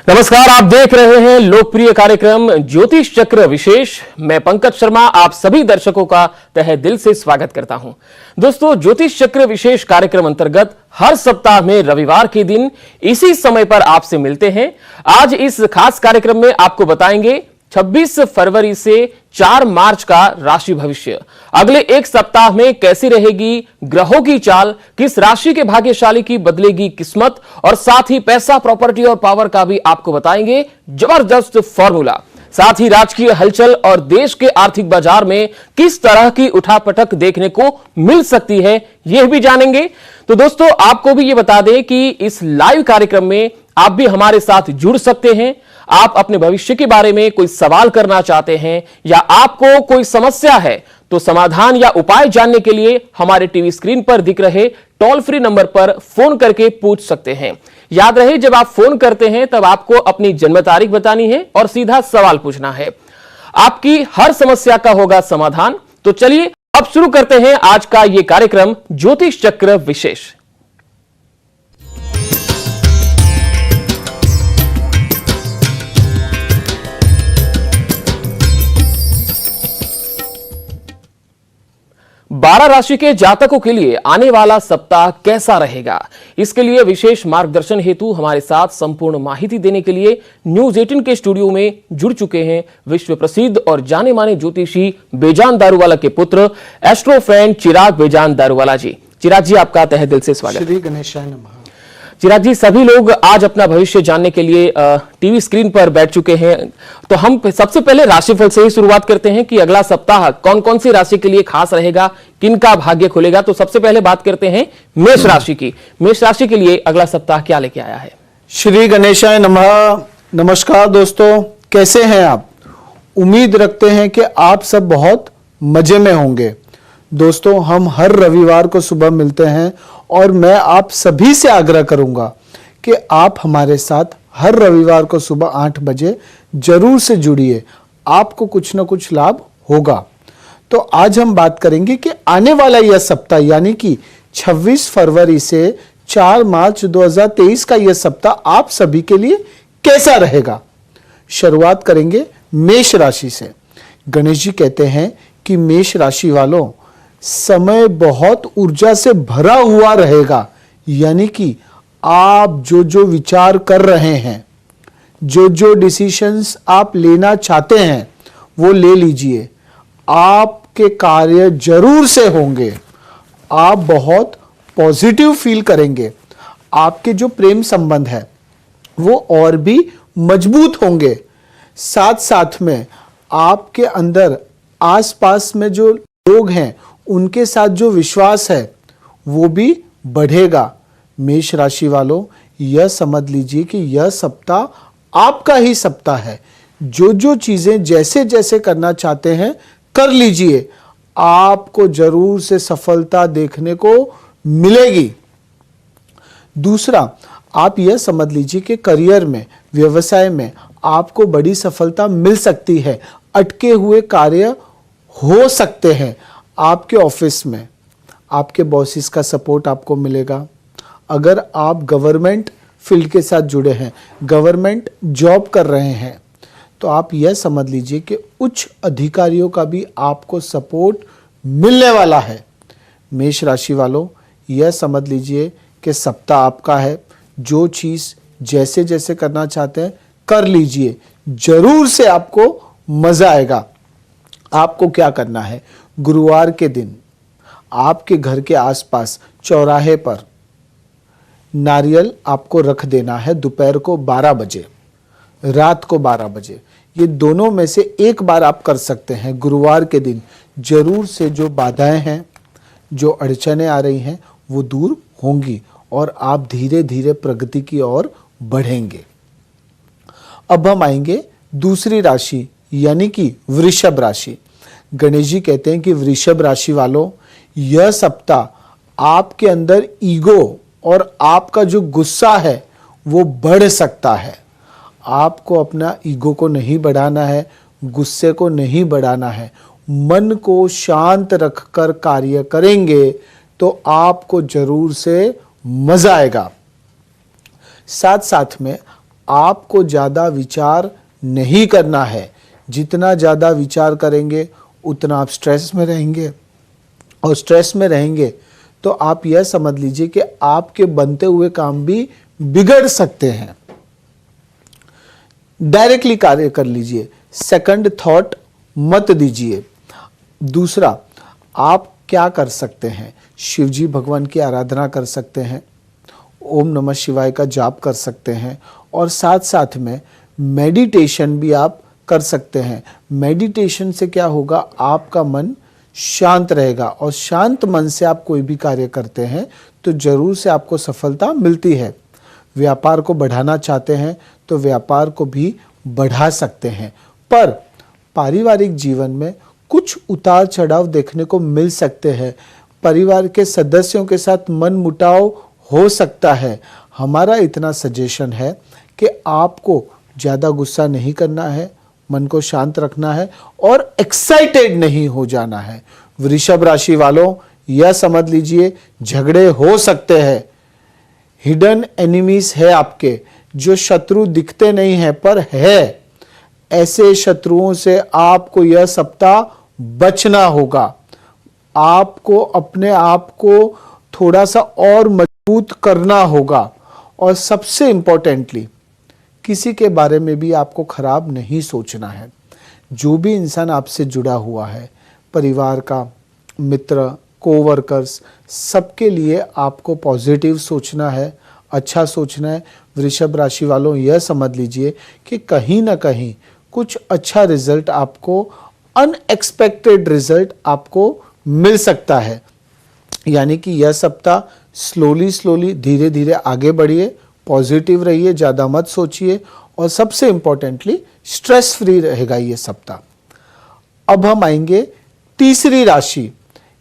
नमस्कार, आप देख रहे हैं लोकप्रिय कार्यक्रम ज्योतिष चक्र विशेष। मैं पंकज शर्मा आप सभी दर्शकों का तहे दिल से स्वागत करता हूं। दोस्तों, ज्योतिष चक्र विशेष कार्यक्रम अंतर्गत हर सप्ताह में रविवार के दिन इसी समय पर आपसे मिलते हैं। आज इस खास कार्यक्रम में आपको बताएंगे 26 फरवरी से 4 मार्च का राशि भविष्य। अगले एक सप्ताह में कैसी रहेगी ग्रहों की चाल, किस राशि के भाग्यशाली की बदलेगी किस्मत, और साथ ही पैसा, प्रॉपर्टी और पावर का भी आपको बताएंगे जबरदस्त फॉर्मूला। साथ ही राजकीय हलचल और देश के आर्थिक बाजार में किस तरह की उठापटक देखने को मिल सकती है, यह भी जानेंगे। तो दोस्तों, आपको भी यह बता दें कि इस लाइव कार्यक्रम में आप भी हमारे साथ जुड़ सकते हैं। आप अपने भविष्य के बारे में कोई सवाल करना चाहते हैं या आपको कोई समस्या है तो समाधान या उपाय जानने के लिए हमारे टीवी स्क्रीन पर दिख रहे टोल फ्री नंबर पर फोन करके पूछ सकते हैं। याद रहे, जब आप फोन करते हैं तब आपको अपनी जन्म तारीख बतानी है और सीधा सवाल पूछना है। आपकी हर समस्या का होगा समाधान। तो चलिए अब शुरू करते हैं आज का यह कार्यक्रम ज्योतिष चक्र विशेष। 12 राशि के जातकों के लिए आने वाला सप्ताह कैसा रहेगा, इसके लिए विशेष मार्गदर्शन हेतु हमारे साथ संपूर्ण माहिती देने के लिए न्यूज 18 के स्टूडियो में जुड़ चुके हैं विश्व प्रसिद्ध और जाने माने ज्योतिषी बेजान दारूवाला के पुत्र एस्ट्रो फ्रेंड चिराग बेजान दारूवाला जी। चिराग जी, आपका तहे दिल से स्वागत। श्री गणेशाय नमः। चिराग जी, सभी लोग आज अपना भविष्य जानने के लिए टीवी स्क्रीन पर बैठ चुके हैं, तो हम सबसे पहले राशिफल से ही शुरुआत करते हैं कि अगला सप्ताह कौन कौन सी राशि के लिए खास रहेगा, किनका भाग्य खुलेगा। तो सबसे पहले बात करते हैं मेष राशि की। मेष राशि के लिए अगला सप्ताह क्या लेके आया है? श्री गणेशाय नमः। नमस्कार दोस्तों, कैसे हैं आप? उम्मीद रखते हैं कि आप सब बहुत मजे में होंगे। दोस्तों, हम हर रविवार को सुबह मिलते हैं और मैं आप सभी से आग्रह करूंगा कि आप हमारे साथ हर रविवार को सुबह 8 बजे जरूर से जुड़िए, आपको कुछ ना कुछ लाभ होगा। तो आज हम बात करेंगे कि आने वाला यह सप्ताह यानी कि 26 फरवरी से 4 मार्च 2023 का यह सप्ताह आप सभी के लिए कैसा रहेगा। शुरुआत करेंगे मेष राशि से। गणेश जी कहते हैं कि मेष राशि वालों, समय बहुत ऊर्जा से भरा हुआ रहेगा, यानी कि आप जो जो विचार कर रहे हैं, जो जो डिसीजंस आप लेना चाहते हैं वो ले लीजिए। आपके कार्य जरूर से होंगे, आप बहुत पॉजिटिव फील करेंगे। आपके जो प्रेम संबंध है वो और भी मजबूत होंगे। साथ साथ में आपके अंदर आसपास में जो लोग हैं उनके साथ जो विश्वास है वो भी बढ़ेगा। मेष राशि वालों, यह समझ लीजिए कि यह सप्ताह आपका ही सप्ताह है। जो जो चीजें जैसे जैसे करना चाहते हैं कर लीजिए, आपको जरूर से सफलता देखने को मिलेगी। दूसरा, आप यह समझ लीजिए कि करियर में, व्यवसाय में आपको बड़ी सफलता मिल सकती है। अटके हुए कार्य हो सकते हैं। आपके ऑफिस में आपके बॉसेस का सपोर्ट आपको मिलेगा। अगर आप गवर्नमेंट फील्ड के साथ जुड़े हैं, गवर्नमेंट जॉब कर रहे हैं, तो आप यह समझ लीजिए कि उच्च अधिकारियों का भी आपको सपोर्ट मिलने वाला है। मेष राशि वालों, यह समझ लीजिए कि सप्ताह आपका है। जो चीज़ जैसे जैसे करना चाहते हैं कर लीजिए, जरूर से आपको मजा आएगा। आपको क्या करना है, गुरुवार के दिन आपके घर के आसपास चौराहे पर नारियल आपको रख देना है। दोपहर को 12 बजे, रात को 12 बजे, ये दोनों में से एक बार आप कर सकते हैं। गुरुवार के दिन जरूर से जो बाधाएं हैं, जो अड़चनें आ रही हैं वो दूर होंगी और आप धीरे धीरे प्रगति की ओर बढ़ेंगे। अब हम आएंगे दूसरी राशि यानी कि वृषभ राशि। गणेश जी कहते हैं कि वृषभ राशि वालों, यह सप्ताह आपके अंदर ईगो और आपका जो गुस्सा है वो बढ़ सकता है। आपको अपना ईगो को नहीं बढ़ाना है, गुस्से को नहीं बढ़ाना है। मन को शांत रखकर कार्य करेंगे तो आपको जरूर से मजा आएगा। साथ साथ में आपको ज्यादा विचार नहीं करना है। जितना ज्यादा विचार करेंगे उतना आप स्ट्रेस में रहेंगे, और स्ट्रेस में रहेंगे तो आप यह समझ लीजिए कि आपके बनते हुए काम भी बिगड़ सकते हैं। डायरेक्टली कार्य कर लीजिए, सेकंड थॉट मत दीजिए। दूसरा, आप क्या कर सकते हैं, शिवजी भगवान की आराधना कर सकते हैं, ओम नमः शिवाय का जाप कर सकते हैं, और साथ साथ में मेडिटेशन भी आप कर सकते हैं। मेडिटेशन से क्या होगा, आपका मन शांत रहेगा, और शांत मन से आप कोई भी कार्य करते हैं तो जरूर से आपको सफलता मिलती है। व्यापार को बढ़ाना चाहते हैं तो व्यापार को भी बढ़ा सकते हैं, पर पारिवारिक जीवन में कुछ उतार चढ़ाव देखने को मिल सकते हैं। परिवार के सदस्यों के साथ मनमुटाव हो सकता है। हमारा इतना सजेशन है कि आपको ज़्यादा गुस्सा नहीं करना है, मन को शांत रखना है और एक्साइटेड नहीं हो जाना है। वृषभ राशि वालों, यह समझ लीजिए झगड़े हो सकते हैं। हिडन एनिमीज है आपके, जो शत्रु दिखते नहीं है पर है। ऐसे शत्रुओं से आपको यह सप्ताह बचना होगा। आपको अपने आप को थोड़ा सा और मजबूत करना होगा, और सबसे इंपॉर्टेंटली किसी के बारे में भी आपको खराब नहीं सोचना है। जो भी इंसान आपसे जुड़ा हुआ है, परिवार का, मित्र, कोवर्कर्स, सबके लिए आपको पॉजिटिव सोचना है, अच्छा सोचना है। वृषभ राशि वालों, यह समझ लीजिए कि कहीं ना कहीं कुछ अच्छा रिजल्ट आपको, अनएक्सपेक्टेड रिजल्ट आपको मिल सकता है। यानी कि यह सप्ताह स्लोली धीरे धीरे आगे बढ़िए, पॉजिटिव रहिए, ज़्यादा मत सोचिए, और सबसे इंपॉर्टेंटली स्ट्रेस फ्री रहेगा ये सप्ताह। अब हम आएंगे तीसरी राशि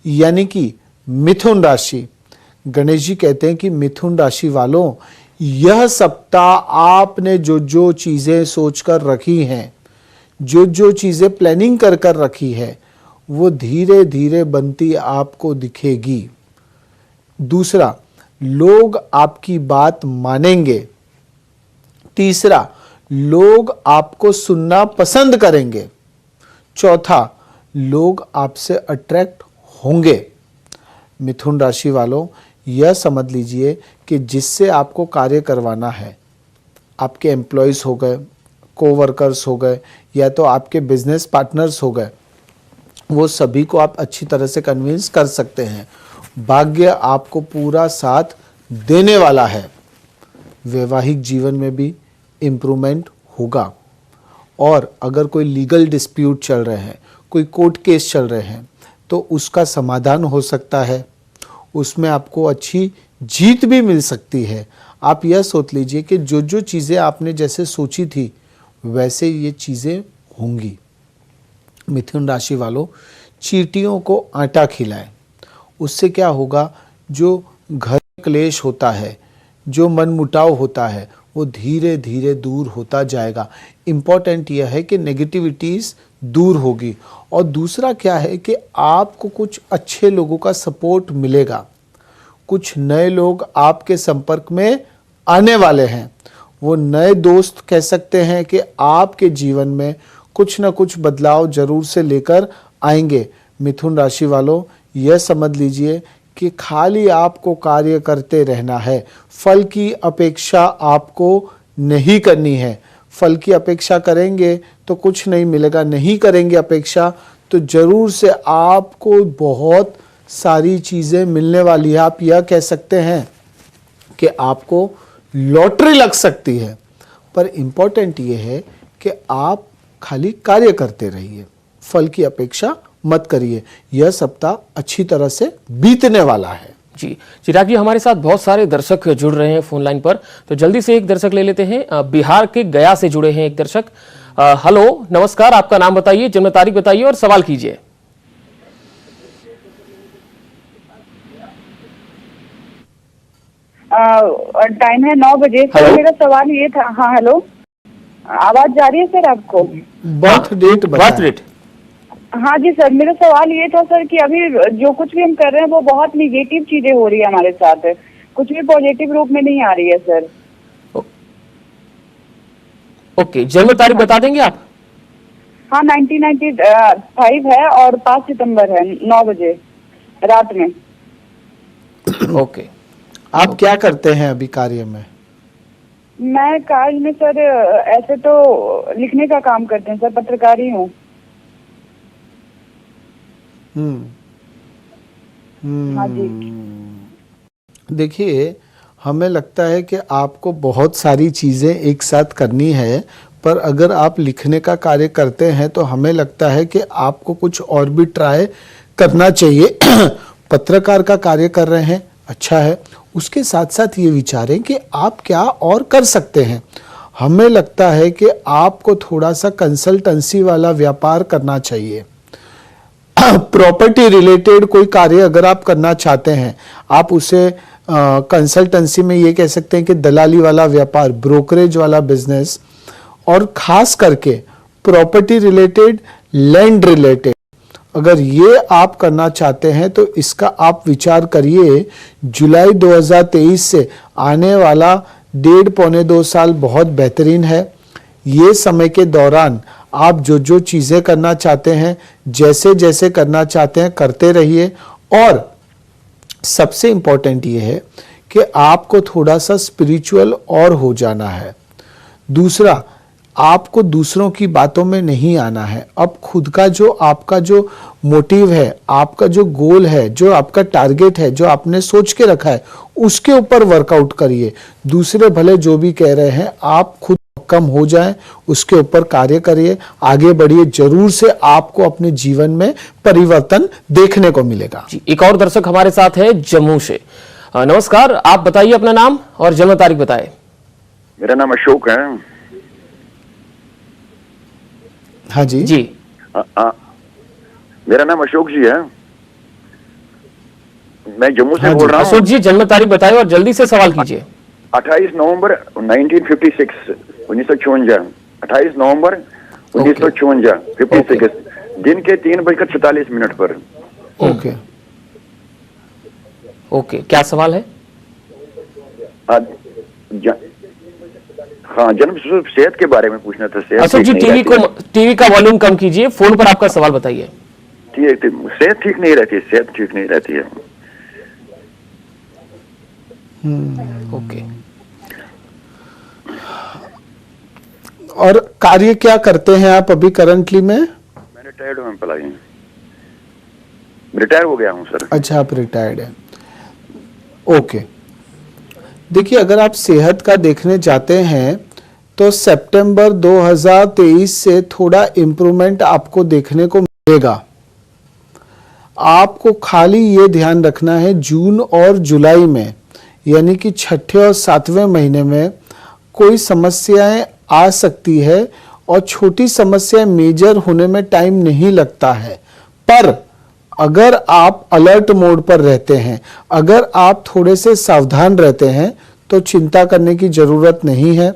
यानी कि मिथुन राशि। गणेश जी कहते हैं कि मिथुन राशि वालों, यह सप्ताह आपने जो जो चीज़ें सोचकर रखी हैं, जो जो चीज़ें प्लानिंग कर कर रखी है, वो धीरे धीरे बनती आपको दिखेगी। दूसरा, लोग आपकी बात मानेंगे। तीसरा, लोग आपको सुनना पसंद करेंगे। चौथा, लोग आपसे अट्रैक्ट होंगे। मिथुन राशि वालों, यह समझ लीजिए कि जिससे आपको कार्य करवाना है, आपके एम्प्लॉयज़ हो गए, कोवर्कर्स हो गए, या तो आपके बिजनेस पार्टनर्स हो गए, वो सभी को आप अच्छी तरह से कन्विंस कर सकते हैं। भाग्य आपको पूरा साथ देने वाला है। वैवाहिक जीवन में भी इम्प्रूवमेंट होगा, और अगर कोई लीगल डिस्प्यूट चल रहे हैं, कोई कोर्ट केस चल रहे हैं, तो उसका समाधान हो सकता है। उसमें आपको अच्छी जीत भी मिल सकती है। आप यह सोच लीजिए कि जो जो चीज़ें आपने जैसे सोची थी वैसे ये चीज़ें होंगी। मिथुन राशि वालों, चींटियों को आटा खिलाएं। उससे क्या होगा, जो घर क्लेश होता है, जो मनमुटाव होता है, वो धीरे धीरे दूर होता जाएगा। इम्पॉर्टेंट यह है कि नेगेटिविटीज़ दूर होगी। और दूसरा क्या है कि आपको कुछ अच्छे लोगों का सपोर्ट मिलेगा। कुछ नए लोग आपके संपर्क में आने वाले हैं। वो नए दोस्त कह सकते हैं कि आपके जीवन में कुछ ना कुछ बदलाव जरूर से लेकर आएंगे। मिथुन राशि वालों, यह समझ लीजिए कि खाली आपको कार्य करते रहना है। फल की अपेक्षा आपको नहीं करनी है। फल की अपेक्षा करेंगे तो कुछ नहीं मिलेगा, नहीं करेंगे अपेक्षा तो जरूर से आपको बहुत सारी चीज़ें मिलने वाली है। आप यह कह सकते हैं कि आपको लॉटरी लग सकती है। पर इम्पोर्टेंट ये है कि आप खाली कार्य करते रहिए, फल की अपेक्षा मत करिए। यह सप्ताह अच्छी तरह से बीतने वाला है। जी चिराग जी, हमारे साथ बहुत सारे दर्शक जुड़ रहे हैं फोन लाइन पर, तो जल्दी से एक दर्शक ले लेते हैं। बिहार के गया से जुड़े हैं एक दर्शक। हेलो, नमस्कार, आपका नाम बताइए, जन्म तारीख बताइए और सवाल कीजिए। टाइम है 9 बजे। सर मेरा सवाल ये था। हाँ हेलो, आवाज जा रही है सर आपको? बर्थ डेट हाँ जी सर, मेरा सवाल ये था सर कि अभी जो कुछ भी हम कर रहे हैं वो बहुत निगेटिव चीजें हो रही है, हमारे साथ कुछ भी पॉजिटिव रूप में नहीं आ रही है सर। जी, चिराग जी, हमारे साथ बहुत सारे दर्शक जुड़ रहे हैं फोन लाइन पर, तो जल्दी से एक दर्शक ले लेते हैं। हेलो, नमस्कार, आपका नाम बताइए, जन्म तारीख बताइए और सवाल कीजिए। हाँ जी सर, मेरा सवाल ये था कि अभी जो कुछ भी हम कर रहे हैं वो बहुत निगेटिव चीजें हो रही है हमारे साथ, कुछ भी पॉजिटिव रूप में नहीं आ रही है सर। ओके, जन्म तारीख बता देंगे आप? हाँ 1995 है और 5 सितंबर है 9 बजे रात में। ओके, आप क्या करते हैं अभी कार्य में? मैं कार्य में सर ऐसे तो लिखने का काम करते हैं सर, पत्रकार ही हूँ। हाँ जी। देखिए, हमें लगता है कि आपको बहुत सारी चीज़ें एक साथ करनी है, पर अगर आप लिखने का कार्य करते हैं तो हमें लगता है कि आपको कुछ और भी ट्राई करना चाहिए। पत्रकार का कार्य कर रहे हैं, अच्छा है, उसके साथ साथ ये विचारें कि आप क्या और कर सकते हैं। हमें लगता है कि आपको थोड़ा सा कंसल्टेंसी वाला व्यापार करना चाहिए। प्रॉपर्टी रिलेटेड कोई कार्य अगर आप करना चाहते हैं, आप उसे कंसल्टेंसी में ये कह सकते हैं कि दलाली वाला व्यापार, ब्रोकरेज वाला बिजनेस, और खास करके प्रॉपर्टी रिलेटेड, लैंड रिलेटेड, अगर ये आप करना चाहते हैं तो इसका आप विचार करिए। जुलाई 2023 से आने वाला 1.5-2 साल बहुत बेहतरीन है। ये समय के दौरान आप जो जो चीज़ें करना चाहते हैं, जैसे जैसे करना चाहते हैं, करते रहिए। और सबसे इम्पोर्टेंट ये है कि आपको थोड़ा सा स्पिरिचुअल और हो जाना है। दूसरा, आपको दूसरों की बातों में नहीं आना है। अब खुद का जो आपका जो मोटिव है, आपका जो गोल है, जो आपका टारगेट है, जो आपने सोच के रखा है, उसके ऊपर वर्कआउट करिए। दूसरे भले जो भी कह रहे हैं, आप खुद कम हो जाएं, उसके ऊपर कार्य करिए, आगे बढ़िए। जरूर से आपको अपने जीवन में परिवर्तन देखने को मिलेगा। जी, एक और दर्शक हमारे साथ है जम्मू से। नमस्कार, आप बताइए अपना नाम और जन्म तारीख बताएं। मेरा नाम अशोक है। हाँ जी जी, मेरा नाम अशोक जी है, मैं जम्मू से हाँ बोल जी। रहा हूँ। अशोक जी जन्म तारीख बताएं और जल्दी से सवाल कीजिए। 28 नवंबर 1956 1954 28 नवंबर 1954 56 दिन के 3:46 पर। ओके। ओके, क्या सवाल है? हाँ, जन्म सेहत के बारे में पूछना था। सेहत अशोक जी, ठीक नहीं रहती है। टीवी का वॉल्यूम कम कीजिए, फोन पर आपका सवाल बताइए। ठीक है, सेहत ठीक नहीं रहती है, सेहत ठीक नहीं रहती है। ओके, और कार्य क्या करते हैं आप अभी करंटली में? मैं रिटायर्ड हूँ एम्प्लॉई, रिटायर हो गया हूँ सर। अच्छा, आप रिटायर्ड हैं। ओके, देखिए, अगर आप सेहत का देखने जाते हैं तो सितंबर 2023 से थोड़ा इम्प्रूवमेंट आपको देखने को मिलेगा। आपको खाली ये ध्यान रखना है, जून और जुलाई में, यानी कि 6ठे और 7वें महीने में कोई समस्याएं आ सकती है, और छोटी समस्याएं मेजर होने में टाइम नहीं लगता है। पर अगर आप अलर्ट मोड पर रहते हैं, अगर आप थोड़े से सावधान रहते हैं, तो चिंता करने की जरूरत नहीं है।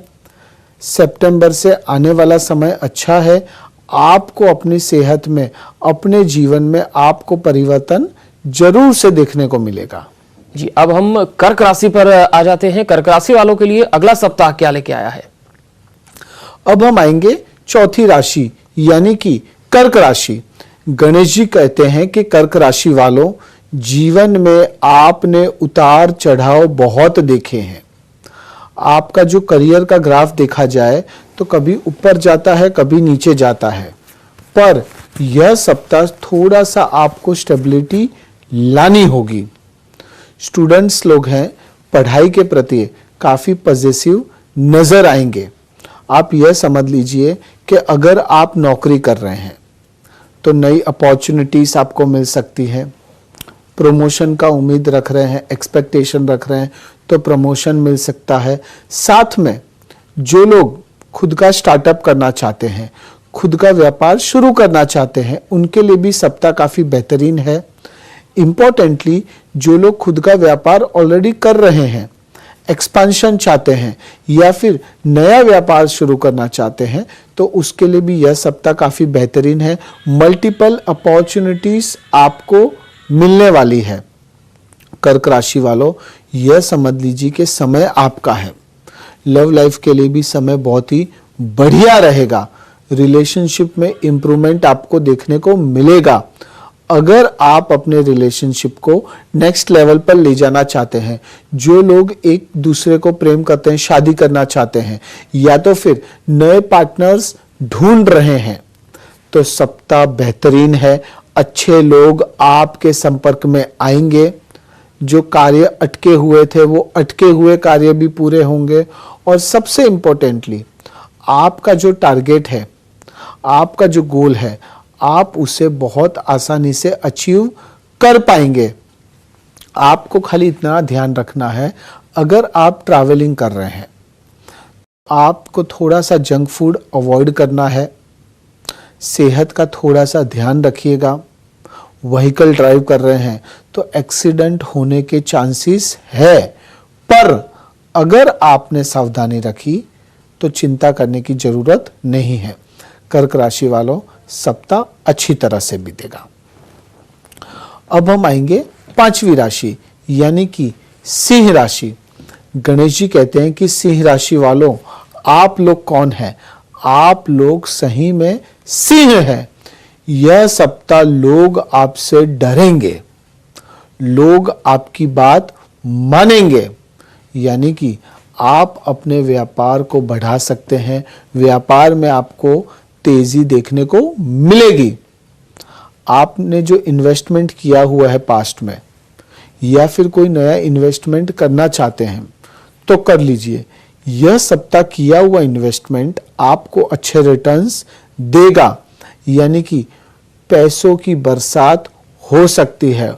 सितंबर से आने वाला समय अच्छा है। आपको अपनी सेहत में, अपने जीवन में आपको परिवर्तन जरूर से देखने को मिलेगा। जी, अब हम कर्क राशि पर आ जाते हैं। कर्क राशि वालों के लिए अगला सप्ताह क्या लेके आया है? अब हम आएंगे चौथी राशि, यानी कि कर्क राशि। गणेश जी कहते हैं कि कर्क राशि वालों, जीवन में आपने उतार चढ़ाव बहुत देखे हैं। आपका जो करियर का ग्राफ देखा जाए तो कभी ऊपर जाता है, कभी नीचे जाता है, पर यह सप्ताह थोड़ा सा आपको स्टेबिलिटी लानी होगी। स्टूडेंट्स लोग हैं, पढ़ाई के प्रति काफी पॉजिटिव नजर आएंगे। आप यह समझ लीजिए कि अगर आप नौकरी कर रहे हैं तो नई अपॉर्चुनिटीज आपको मिल सकती है। प्रमोशन का उम्मीद रख रहे हैं, एक्सपेक्टेशन रख रहे हैं, तो प्रमोशन मिल सकता है। साथ में जो लोग खुद का स्टार्टअप करना चाहते हैं, खुद का व्यापार शुरू करना चाहते हैं, उनके लिए भी सप्ताह काफी बेहतरीन है। इंपॉर्टेंटली, जो लोग खुद का व्यापार ऑलरेडी कर रहे हैं, एक्सपेंशन चाहते हैं, या फिर नया व्यापार शुरू करना चाहते हैं, तो उसके लिए भी यह सप्ताह काफी बेहतरीन है। मल्टीपल अपॉर्चुनिटीज आपको मिलने वाली है। कर्क राशि वालों, यह समझ लीजिए कि समय आपका है। लव लाइफ के लिए भी समय बहुत ही बढ़िया रहेगा। रिलेशनशिप में इंप्रूवमेंट आपको देखने को मिलेगा। अगर आप अपने रिलेशनशिप को नेक्स्ट लेवल पर ले जाना चाहते हैं, जो लोग एक दूसरे को प्रेम करते हैं, शादी करना चाहते हैं, या तो फिर नए पार्टनर्स ढूंढ रहे हैं, तो सप्ताह बेहतरीन है। अच्छे लोग आपके संपर्क में आएंगे। जो कार्य अटके हुए थे वो अटके हुए कार्य भी पूरे होंगे। और सबसे इंपॉर्टेंटली, आपका जो टारगेट है, आपका जो गोल है, आप उसे बहुत आसानी से अचीव कर पाएंगे। आपको खाली इतना ध्यान रखना है, अगर आप ट्रैवलिंग कर रहे हैं, आपको थोड़ा सा जंक फूड अवॉइड करना है। सेहत का थोड़ा सा ध्यान रखिएगा। व्हीकल ड्राइव कर रहे हैं तो एक्सीडेंट होने के चांसेस है, पर अगर आपने सावधानी रखी तो चिंता करने की जरूरत नहीं है। कर्क राशि वालों, सप्ताह अच्छी तरह से बीतेगा। अब हम आएंगे 5वीं राशि यानी कि सिंह राशि। गणेश जी कहते हैं कि सिंह राशि वालों, आप लोग कौन हैं? आप लोग सही में सिंह हैं। यह सप्ताह लोग आपसे डरेंगे, लोग आपकी बात मानेंगे, यानी कि आप अपने व्यापार को बढ़ा सकते हैं। व्यापार में आपको तेजी देखने को मिलेगी। आपने जो इन्वेस्टमेंट किया हुआ है पास्ट में, या फिर कोई नया इन्वेस्टमेंट करना चाहते हैं तो कर लीजिए। यह सप्ताह किया हुआ इन्वेस्टमेंट आपको अच्छे रिटर्न्स देगा, यानी कि पैसों की बरसात हो सकती है।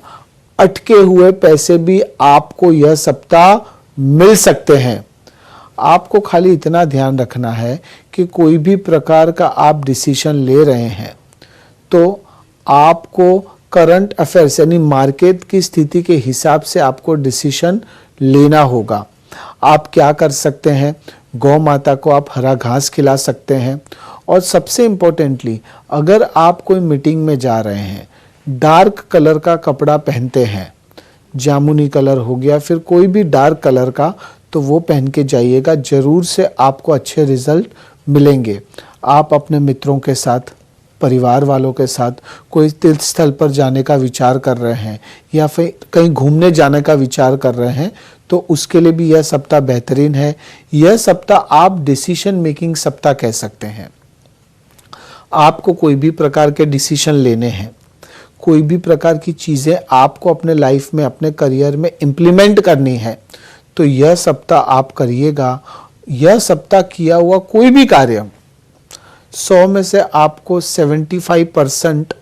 अटके हुए पैसे भी आपको यह सप्ताह मिल सकते हैं। आपको खाली इतना ध्यान रखना है कि कोई भी प्रकार का आप डिसीजन ले रहे हैं तो आपको करंट अफेयर्स यानी मार्केट की स्थिति के हिसाब से आपको डिसीजन लेना होगा। आप क्या कर सकते हैं? गौ माता को आप हरा घास खिला सकते हैं। और सबसे इम्पोर्टेंटली, अगर आप कोई मीटिंग में जा रहे हैं, डार्क कलर का कपड़ा पहनते हैं, जामुनी कलर हो गया, फिर कोई भी डार्क कलर का, तो वो पहन के जाइएगा। जरूर से आपको अच्छे रिजल्ट मिलेंगे। आप अपने मित्रों के साथ, परिवार वालों के साथ कोई तीर्थ स्थल पर जाने का विचार कर रहे हैं या फिर कहीं घूमने जाने का विचार कर रहे हैं, तो उसके लिए भी यह सप्ताह बेहतरीन है। यह सप्ताह आप डिसीजन मेकिंग सप्ताह कह सकते हैं। आपको कोई भी प्रकार के डिसीजन लेने हैं, कोई भी प्रकार की चीज़ें आपको अपने लाइफ में, अपने करियर में इम्प्लीमेंट करनी है, तो यह सप्ताह आप करिएगा। यह सप्ताह किया हुआ कोई भी कार्य 100 में से आपको 75%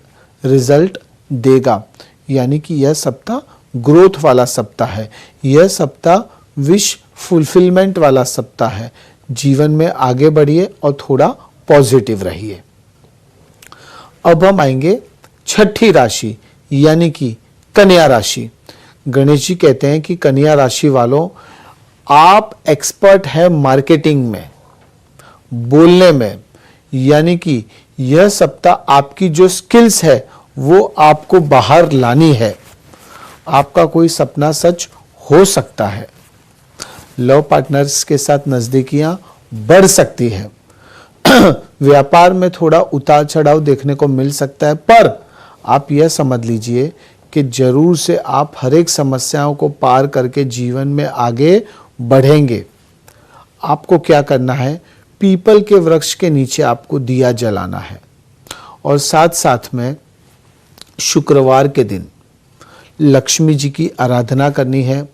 रिजल्ट देगा, यानी कि यह सप्ताह ग्रोथ वाला सप्ताह है। यह सप्ताह विश फुलफिलमेंट वाला सप्ताह है। जीवन में आगे बढ़िए और थोड़ा पॉजिटिव रहिए। अब हम आएंगे 6ठी राशि यानी कि कन्या राशि। गणेश जी कहते हैं कि कन्या राशि वालों, आप एक्सपर्ट हैं मार्केटिंग में, बोलने में, यानी कि यह सप्ताह आपकी जो स्किल्स है वो आपको बाहर लानी है। आपका कोई सपना सच हो सकता है। लव पार्टनर्स के साथ नजदीकियां बढ़ सकती है। व्यापार में थोड़ा उतार चढ़ाव देखने को मिल सकता है, पर आप यह समझ लीजिए कि जरूर से आप हर एक समस्याओं को पार करके जीवन में आगे बढ़ेंगे। आपको क्या करना है? पीपल के वृक्ष के नीचे आपको दिया जलाना है और साथ साथ में शुक्रवार के दिन लक्ष्मी जी की आराधना करनी है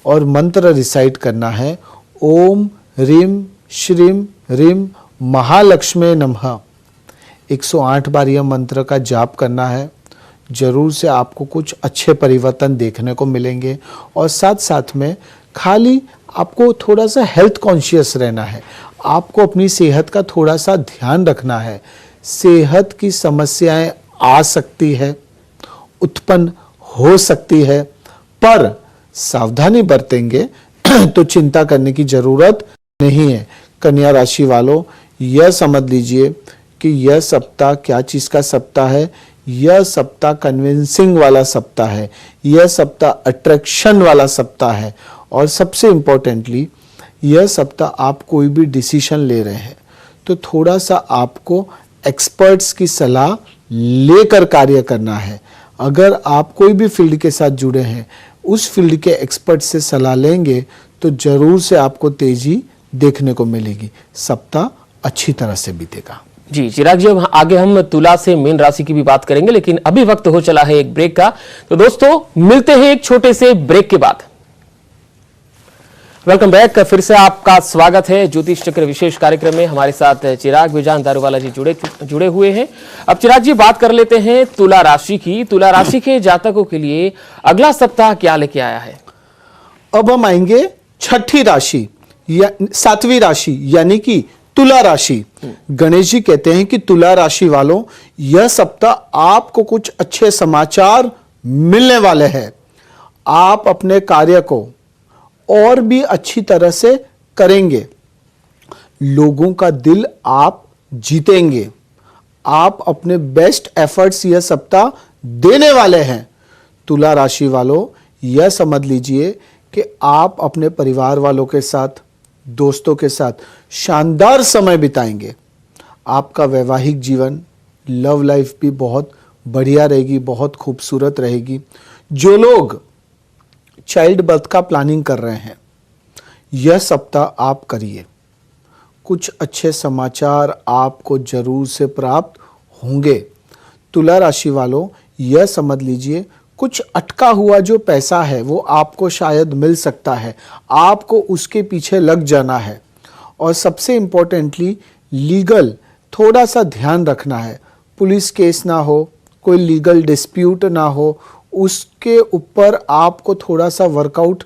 और मंत्र रिसाइट करना है। ओम ह्रीम श्रीम ह्रीम महालक्ष्मी नमः। 108 बार यह मंत्र का जाप करना है। जरूर से आपको कुछ अच्छे परिवर्तन देखने को मिलेंगे। और साथ साथ में खाली आपको थोड़ा सा हेल्थ कॉन्शियस रहना है। आपको अपनी सेहत का थोड़ा सा ध्यान रखना है। सेहत की समस्याएं आ सकती है, उत्पन्न हो सकती है, पर सावधानी बरतेंगे तो चिंता करने की जरूरत नहीं है। कन्या राशि वालों, यह समझ लीजिए कि यह सप्ताह क्या चीज का सप्ताह है। यह सप्ताह कन्विंसिंग वाला सप्ताह है। यह सप्ताह अट्रैक्शन वाला सप्ताह है। और सबसे इंपॉर्टेंटली, यह सप्ताह आप कोई भी डिसीजन ले रहे हैं तो थोड़ा सा आपको एक्सपर्ट्स की सलाह लेकर कार्य करना है। अगर आप कोई भी फील्ड के साथ जुड़े हैं, उस फील्ड के एक्सपर्ट से सलाह लेंगे तो जरूर से आपको तेजी देखने को मिलेगी। सप्ताह अच्छी तरह से बीतेगा। जी चिराग जी, अब आगे हम तुला से मीन राशि की भी बात करेंगे, लेकिन अभी वक्त हो चला है एक ब्रेक का। तो दोस्तों मिलते हैं एक छोटे से ब्रेक के बाद। वेलकम बैक, फिर से आपका स्वागत है ज्योतिष चक्र विशेष कार्यक्रम में। हमारे साथ चिराग विजान दारूवाला जी जुड़े हुए हैं। अब चिराग जी बात कर लेते हैं तुला राशि की। तुला राशि के जातकों के लिए अगला सप्ताह क्या लेके आया है? अब हम आएंगे छठी राशि या सातवीं राशि यानी कि तुला राशि। गणेश जी कहते हैं कि तुला राशि वालों, यह सप्ताह आपको कुछ अच्छे समाचार मिलने वाले हैं। आप अपने कार्य को और भी अच्छी तरह से करेंगे। लोगों का दिल आप जीतेंगे। आप अपने बेस्ट एफर्ट्स यह सप्ताह देने वाले हैं। तुला राशि वालों, यह समझ लीजिए कि आप अपने परिवार वालों के साथ, दोस्तों के साथ शानदार समय बिताएंगे। आपका वैवाहिक जीवन, लव लाइफ भी बहुत बढ़िया रहेगी, बहुत खूबसूरत रहेगी। जो लोग चाइल्ड बर्थ का प्लानिंग कर रहे हैं, यह सप्ताह आप करिए। कुछ अच्छे समाचार आपको जरूर से प्राप्त होंगे। तुला राशि वालों, यह समझ लीजिए कुछ अटका हुआ जो पैसा है वो आपको शायद मिल सकता है। आपको उसके पीछे लग जाना है। और सबसे इम्पोर्टेंटली लीगल थोड़ा सा ध्यान रखना है। पुलिस केस ना हो, कोई लीगल डिस्प्यूट ना हो, उसके ऊपर आपको थोड़ा सा वर्कआउट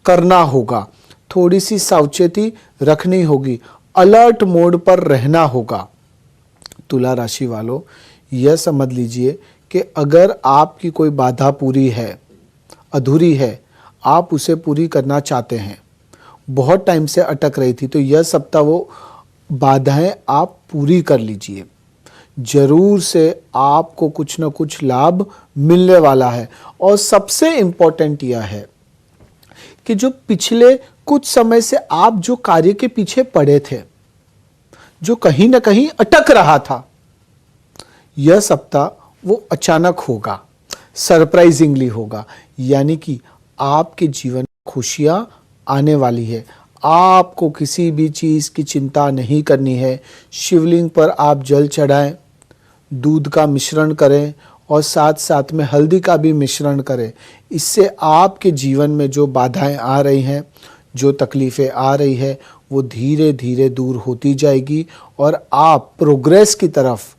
करना होगा। थोड़ी सी सावचेती रखनी होगी। अलर्ट मोड पर रहना होगा। तुला राशि वालों, यह समझ लीजिए कि अगर आपकी कोई बाधा पूरी है, अधूरी है, आप उसे पूरी करना चाहते हैं, बहुत टाइम से अटक रही थी, तो यह सप्ताह वो बाधाएं आप पूरी कर लीजिए। जरूर से आपको कुछ ना कुछ लाभ मिलने वाला है। और सबसे इंपॉर्टेंट यह है कि जो पिछले कुछ समय से आप जो कार्य के पीछे पड़े थे, जो कहीं ना कहीं अटक रहा था, यह सप्ताह वो अचानक होगा, सरप्राइजिंगली होगा। यानी कि आपके जीवन में खुशियां आने वाली है। आपको किसी भी चीज की चिंता नहीं करनी है। शिवलिंग पर आप जल चढ़ाएं, दूध का मिश्रण करें और साथ साथ में हल्दी का भी मिश्रण करें। इससे आपके जीवन में जो बाधाएं आ रही हैं, जो तकलीफ़ें आ रही है, वो धीरे धीरे दूर होती जाएगी और आप प्रोग्रेस की तरफ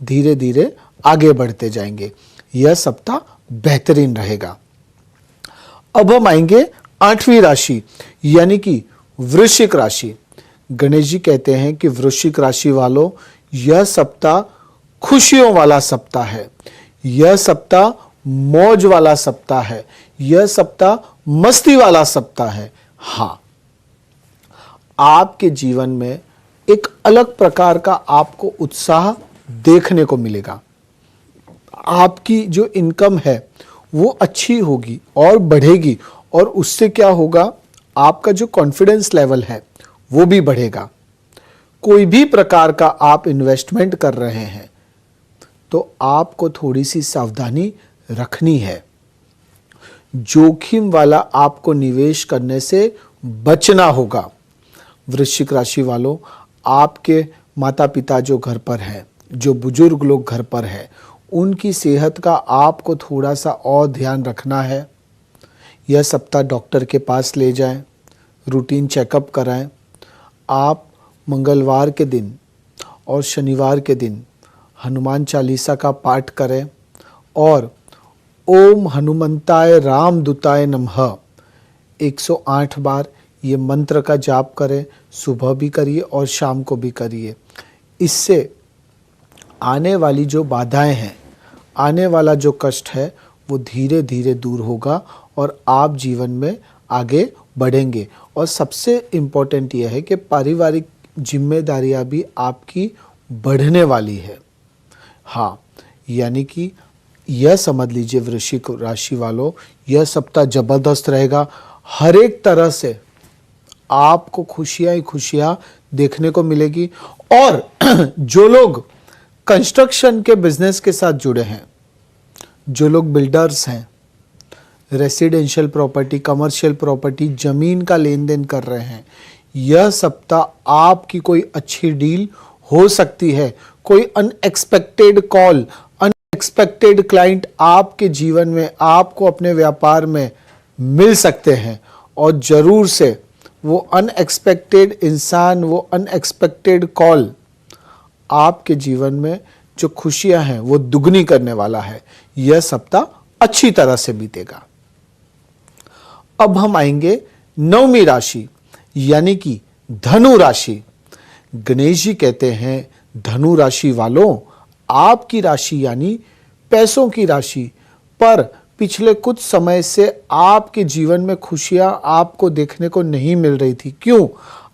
धीरे धीरे आगे बढ़ते जाएंगे। यह सप्ताह बेहतरीन रहेगा। अब हम आएंगे 8वीं राशि यानी कि वृश्चिक राशि। गणेश जी कहते हैं कि वृश्चिक राशि वालों, यह सप्ताह खुशियों वाला सप्ताह है। यह सप्ताह मौज वाला सप्ताह है। यह सप्ताह मस्ती वाला सप्ताह है। हाँ, आपके जीवन में एक अलग प्रकार का आपको उत्साह देखने को मिलेगा। आपकी जो इनकम है वो अच्छी होगी और बढ़ेगी, और उससे क्या होगा, आपका जो कॉन्फिडेंस लेवल है वो भी बढ़ेगा। कोई भी प्रकार का आप इन्वेस्टमेंट कर रहे हैं तो आपको थोड़ी सी सावधानी रखनी है। जोखिम वाला आपको निवेश करने से बचना होगा। वृश्चिक राशि वालों, आपके माता पिता जो घर पर हैं, जो बुजुर्ग लोग घर पर हैं, उनकी सेहत का आपको थोड़ा सा और ध्यान रखना है। यह सप्ताह डॉक्टर के पास ले जाएं, रूटीन चेकअप कराएं। आप मंगलवार के दिन और शनिवार के दिन हनुमान चालीसा का पाठ करें और ओम हनुमंताय रामदूताय नमः 108 बार ये मंत्र का जाप करें। सुबह भी करिए और शाम को भी करिए। इससे आने वाली जो बाधाएं हैं, आने वाला जो कष्ट है, वो धीरे धीरे दूर होगा और आप जीवन में आगे बढ़ेंगे। और सबसे इम्पोर्टेंट यह है कि पारिवारिक जिम्मेदारियां भी आपकी बढ़ने वाली है। हाँ, यानी कि यह समझ लीजिए वृश्चिक राशि वालों, यह सप्ताह जबरदस्त रहेगा। हर एक तरह से आपको खुशियां ही खुशियां देखने को मिलेगी। और जो लोग कंस्ट्रक्शन के बिजनेस के साथ जुड़े हैं, जो लोग बिल्डर्स हैं, रेसिडेंशियल प्रॉपर्टी, कमर्शियल प्रॉपर्टी, जमीन का लेन देन कर रहे हैं, यह सप्ताह आपकी कोई अच्छी डील हो सकती है। कोई अनएक्सपेक्टेड कॉल, अनएक्सपेक्टेड क्लाइंट आपके जीवन में, आपको अपने व्यापार में मिल सकते हैं। और जरूर से वो अनएक्सपेक्टेड इंसान, वो अनएक्सपेक्टेड कॉल आपके जीवन में जो खुशियां हैं वो दुगनी करने वाला है। यह सप्ताह अच्छी तरह से बीतेगा। अब हम आएंगे 9वीं राशि यानी कि धनु राशि। गणेश जी कहते हैं धनु राशि वालों, आपकी राशि यानी पैसों की राशि पर पिछले कुछ समय से आपके जीवन में खुशियां आपको देखने को नहीं मिल रही थी। क्यों?